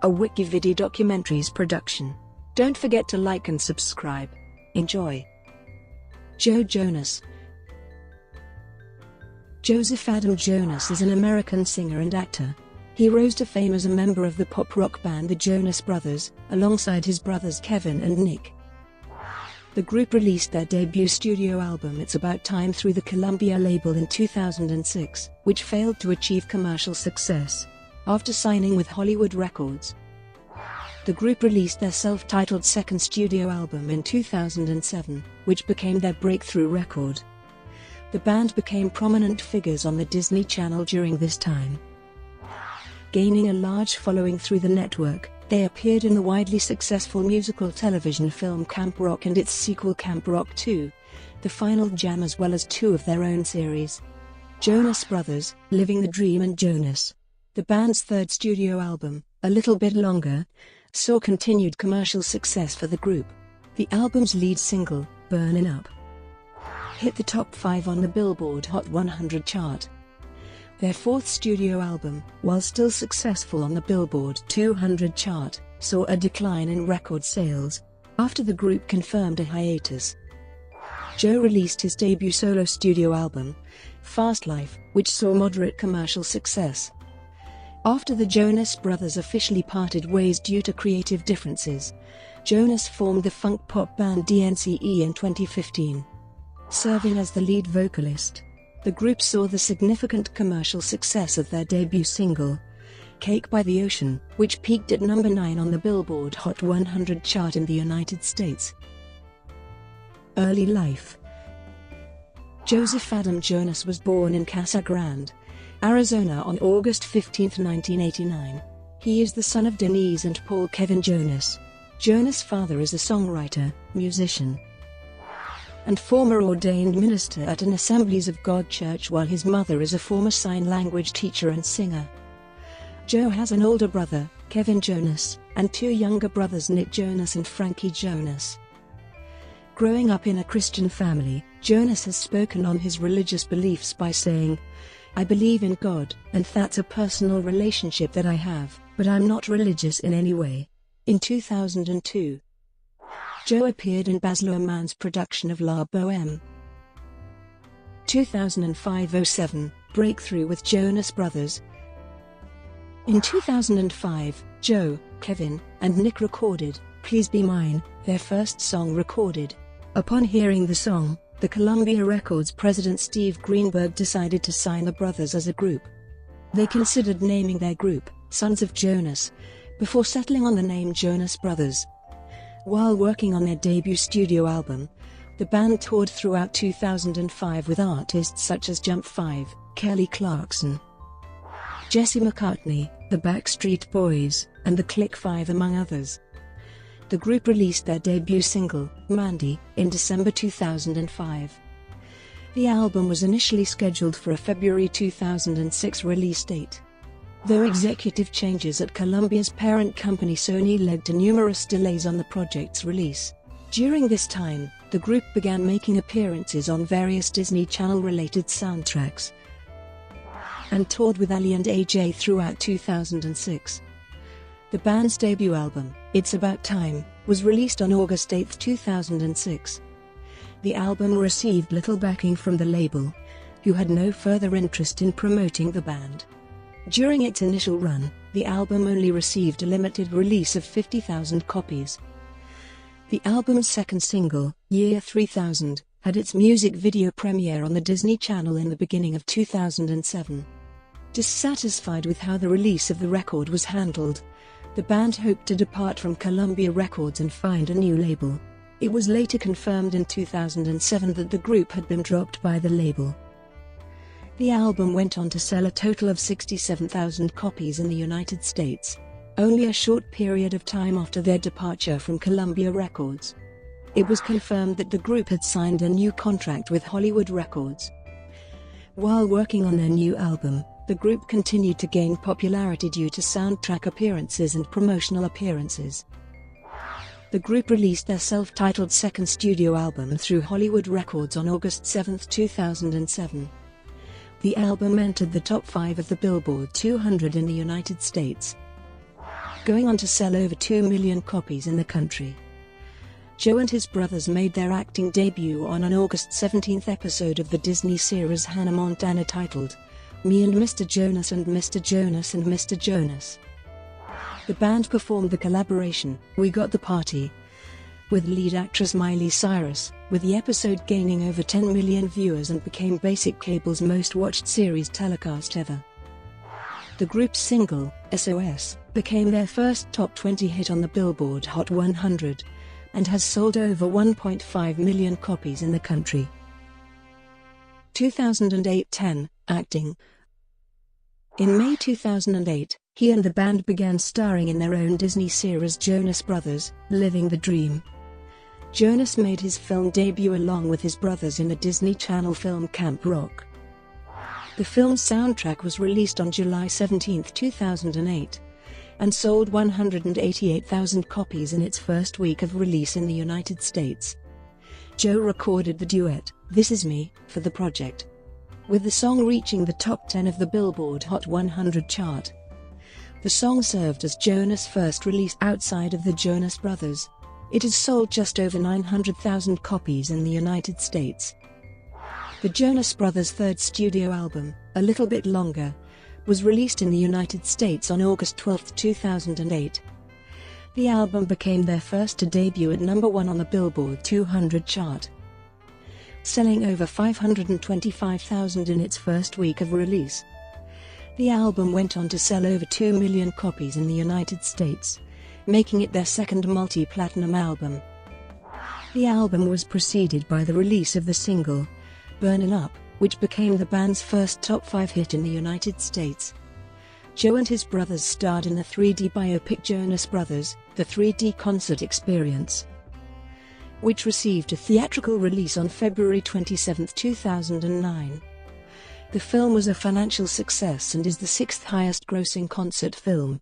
a WikiVidi documentaries production. Don't forget to like and subscribe. Enjoy. Jonas. Joseph Adam Jonas is an American singer and actor. He rose to fame as a member of the pop-rock band the Jonas Brothers, alongside his brothers Kevin and Nick. The group released their debut studio album It's About Time through the Columbia label in 2006, which failed to achieve commercial success. After signing with Hollywood Records, the group released their self-titled second studio album in 2007, which became their breakthrough record. The band became prominent figures on the Disney Channel during this time. Gaining a large following through the network, they appeared in the widely successful musical television film Camp Rock and its sequel Camp Rock 2, The Final Jam, as well as two of their own series. Jonas Brothers, Living the Dream and Jonas. The band's third studio album, A Little Bit Longer, saw continued commercial success for the group. The album's lead single, Burnin Up, hit the top 5 on the Billboard Hot 100 chart. Their fourth studio album, while still successful on the Billboard 200 chart, saw a decline in record sales after the group confirmed a hiatus. Joe released his debut solo studio album, Fastlife, which saw moderate commercial success. After the Jonas Brothers officially parted ways due to creative differences, Jonas formed the funk pop band DNCE in 2015. Serving as the lead vocalist, the group saw the significant commercial success of their debut single, Cake by the Ocean, which peaked at number 9 on the Billboard Hot 100 chart in the United States. Early life. Joseph Adam Jonas was born in Casa Grande, Arizona on August 15, 1989. He is the son of Denise and Paul Kevin Jonas. Jonas' father is a songwriter, musician, and former ordained minister at an Assemblies of God church, while his mother is a former sign language teacher and singer. Joe has an older brother, Kevin Jonas, and two younger brothers, Nick Jonas and Frankie Jonas. Growing up in a Christian family, Jonas has spoken on his religious beliefs by saying, "I believe in God, and that's a personal relationship that I have, but I'm not religious in any way." In 2002, Joe appeared in Baz Luhrmann's production of La Boheme. 2005-07, breakthrough with Jonas Brothers. In 2005, Joe, Kevin, and Nick recorded Please Be Mine, their first song recorded. Upon hearing the song, the Columbia Records president Steve Greenberg decided to sign the brothers as a group. They considered naming their group Sons of Jonas, before settling on the name Jonas Brothers. While working on their debut studio album, the band toured throughout 2005 with artists such as Jump 5, Kelly Clarkson, Jesse McCartney, the Backstreet Boys, and the Click 5, among others. The group released their debut single, Mandy, in December 2005. The album was initially scheduled for a February 2006 release date, though executive changes at Columbia's parent company Sony led to numerous delays on the project's release. During this time, the group began making appearances on various Disney Channel-related soundtracks and toured with Ali and AJ throughout 2006. The band's debut album, It's About Time, was released on August 8, 2006. The album received little backing from the label, who had no further interest in promoting the band. During its initial run, the album only received a limited release of 50,000 copies. The album's second single, Year 3000, had its music video premiere on the Disney Channel in the beginning of 2007. Dissatisfied with how the release of the record was handled, the band hoped to depart from Columbia Records and find a new label. It was later confirmed in 2007 that the group had been dropped by the label. The album went on to sell a total of 67,000 copies in the United States, only a short period of time after their departure from Columbia Records. It was confirmed that the group had signed a new contract with Hollywood Records. While working on their new album, the group continued to gain popularity due to soundtrack appearances and promotional appearances. The group released their self-titled second studio album through Hollywood Records on August 7, 2007. The album entered the top 5 of the Billboard 200 in the United States. going on to sell over 2 million copies in the country. Joe and his brothers made their acting debut on an August 17 episode of the Disney series Hannah Montana titled Me and Mr. Jonas and Mr. Jonas and Mr. Jonas. The band performed the collaboration, We Got the Party, with lead actress Miley Cyrus, with the episode gaining over 10 million viewers and became Basic Cable's most watched series telecast ever. The group's single, SOS, became their first top 20 hit on the Billboard Hot 100, and has sold over 1.5 million copies in the country. 2008-10, acting. In May 2008, he and the band began starring in their own Disney series Jonas Brothers, Living the Dream. Jonas made his film debut along with his brothers in the Disney Channel film Camp Rock. The film's soundtrack was released on July 17, 2008, and sold 188,000 copies in its first week of release in the United States. Joe recorded the duet, This Is Me, for the project, with the song reaching the top 10 of the Billboard Hot 100 chart. The song served as Jonas' first release outside of the Jonas Brothers. It has sold just over 900,000 copies in the United States. The Jonas Brothers' third studio album, A Little Bit Longer, was released in the United States on August 12, 2008. The album became their first to debut at number 1 on the Billboard 200 chart, selling over 525,000 in its first week of release. The album went on to sell over 2 million copies in the United States, making it their second multi-platinum album. The album was preceded by the release of the single, Burnin Up, which became the band's first top 5 hit in the United States. Joe and his brothers starred in the 3D biopic Jonas Brothers, The 3D Concert Experience, which received a theatrical release on February 27, 2009. The film was a financial success and is the 6th highest-grossing concert film.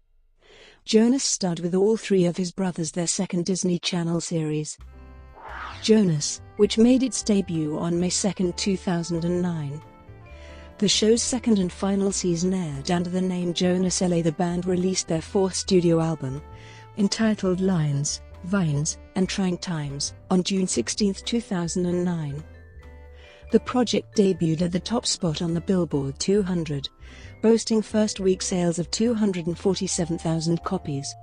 Jonas starred with all 3 of his brothers their second Disney Channel series, Jonas, which made its debut on May 2, 2009. The show's second and final season aired under the name Jonas LA. The band released their 4th studio album, entitled Lines, Vines, and Trying Times, on June 16, 2009. The project debuted at the top spot on the Billboard 200, boasting first-week sales of 247,000 copies.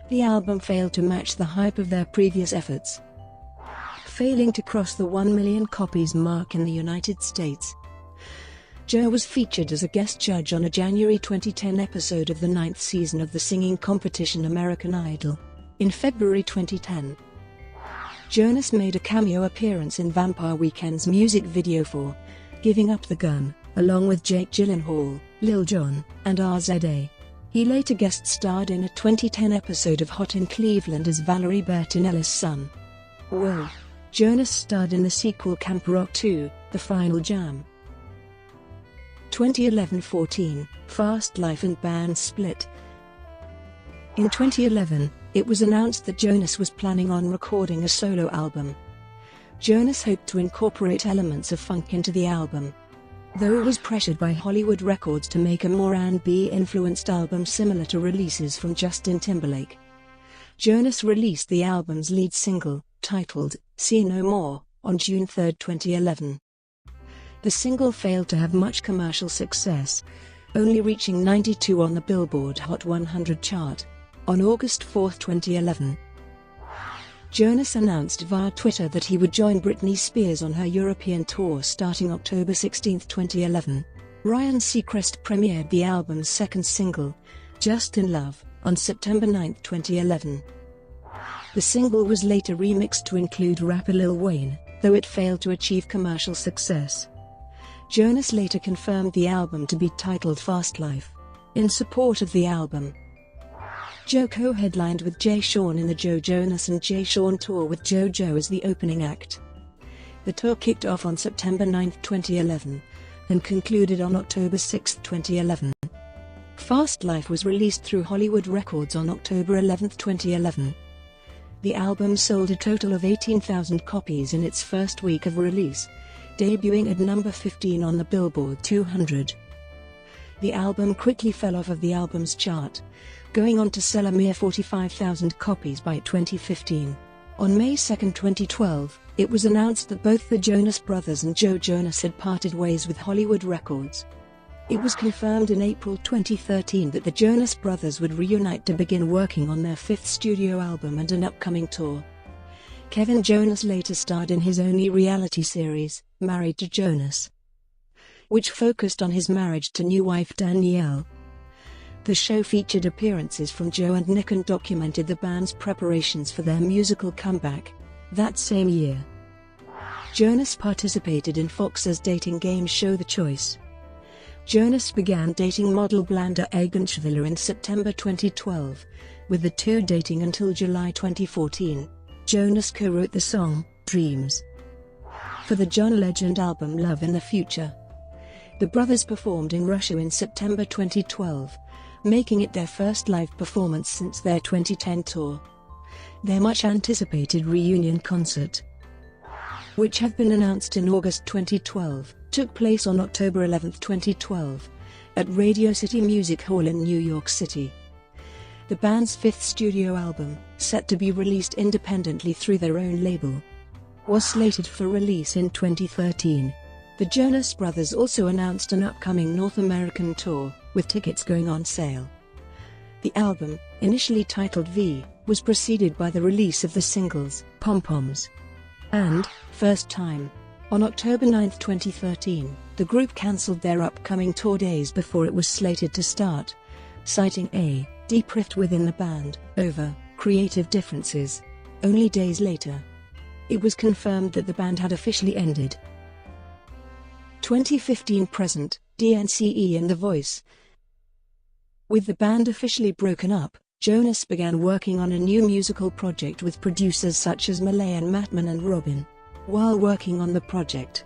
The album failed to match the hype of their previous efforts, failing to cross the 1 million copies mark in the United States. Joe was featured as a guest judge on a January 2010 episode of the 9th season of the singing competition American Idol. In February 2010, Jonas made a cameo appearance in Vampire Weekend's music video for Giving Up the Gun, along with Jake Gyllenhaal, Lil Jon, and RZA. He later guest starred in a 2010 episode of Hot in Cleveland as Valerie Bertinelli's son, Will. Jonas starred in the sequel Camp Rock 2, The Final Jam. 2011-14, Fastlife and band split. In 2011, it was announced that Jonas was planning on recording a solo album. Jonas hoped to incorporate elements of funk into the album, though it was pressured by Hollywood Records to make a more R&B-influenced album similar to releases from Justin Timberlake. Jonas released the album's lead single, titled See No More, on June 3, 2011. The single failed to have much commercial success, only reaching 92 on the Billboard Hot 100 chart. On August 4, 2011, Jonas announced via Twitter that he would join Britney Spears on her European tour starting October 16, 2011. Ryan Seacrest premiered the album's second single, Just in Love, on September 9, 2011. The single was later remixed to include rapper Lil Wayne, though it failed to achieve commercial success. Jonas later confirmed the album to be titled Fastlife. In support of the album, Joe co-headlined with Jay Sean in the Joe Jonas and Jay Sean tour with JoJo as the opening act. The tour kicked off on September 9, 2011, and concluded on October 6, 2011. Fastlife was released through Hollywood Records on October 11, 2011. The album sold a total of 18,000 copies in its first week of release, debuting at number 15 on the Billboard 200. The album quickly fell off of the albums chart, going on to sell a mere 45,000 copies by 2015. On May 2, 2012, it was announced that both the Jonas Brothers and Joe Jonas had parted ways with Hollywood Records. It was confirmed in April 2013 that the Jonas Brothers would reunite to begin working on their fifth studio album and an upcoming tour. Kevin Jonas later starred in his only reality series, Married to Jonas, which focused on his marriage to new wife Danielle. The show featured appearances from Joe and Nick and documented the band's preparations for their musical comeback. That same year, Jonas participated in Fox's dating game show The Choice. Jonas began dating model Blanda Eggenschwiller in September 2012, with the two dating until July 2014. Jonas co-wrote the song, Dreams, for the John Legend album Love in the Future. The brothers performed in Russia in September 2012, making it their first live performance since their 2010 tour. Their much-anticipated reunion concert, which had been announced in August 2012, took place on October 11, 2012, at Radio City Music Hall in New York City. The band's fifth studio album, set to be released independently through their own label, was slated for release in 2013. The Jonas Brothers also announced an upcoming North American tour, with tickets going on sale. The album, initially titled V, was preceded by the release of the singles, Pom Poms and First Time. On October 9, 2013, the group cancelled their upcoming tour days before it was slated to start, citing a deep rift within the band over creative differences. Only days later, it was confirmed that the band had officially ended. 2015 present, DNCE and The Voice. With the band officially broken up, Jonas began working on a new musical project with producers such as Malayan Matman and Robin. While working on the project,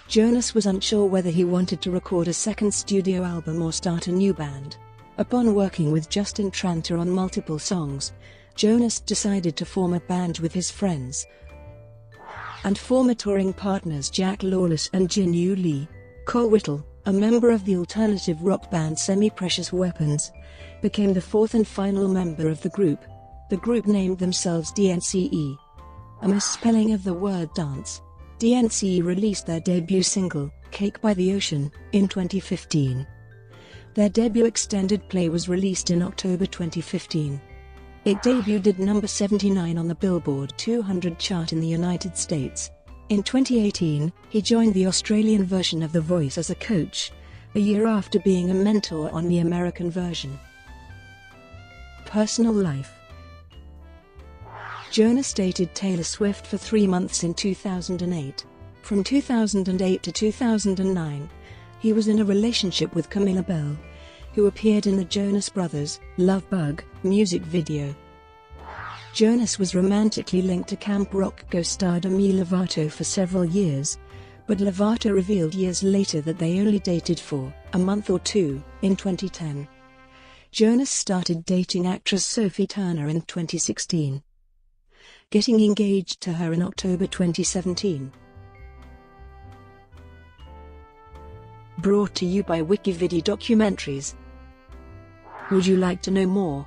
Jonas was unsure whether he wanted to record a second studio album or start a new band. Upon working with Justin Tranter on multiple songs, Jonas decided to form a band with his friends and former touring partners Jack Lawless and Jinyu Lee. Cole Whittle, a member of the alternative rock band Semi-Precious Weapons, became the fourth and final member of the group. The group named themselves DNCE, a misspelling of the word dance. DNCE released their debut single, Cake by the Ocean, in 2015. Their debut extended play was released in October 2015. It debuted at number 79 on the Billboard 200 chart in the United States. In 2018, he joined the Australian version of The Voice as a coach, a year after being a mentor on the American version. Personal life. Jonas dated Taylor Swift for 3 months in 2008. From 2008 to 2009, he was in a relationship with Camilla Bell, who appeared in the Jonas Brothers' Love Bug music video. Jonas was romantically linked to Camp Rock co-star Demi Lovato for several years, but Lovato revealed years later that they only dated for a month or two. In 2010, Jonas started dating actress Sophie Turner in 2016, getting engaged to her in October 2017. Brought to you by WikiVidi Documentaries. Would you like to know more?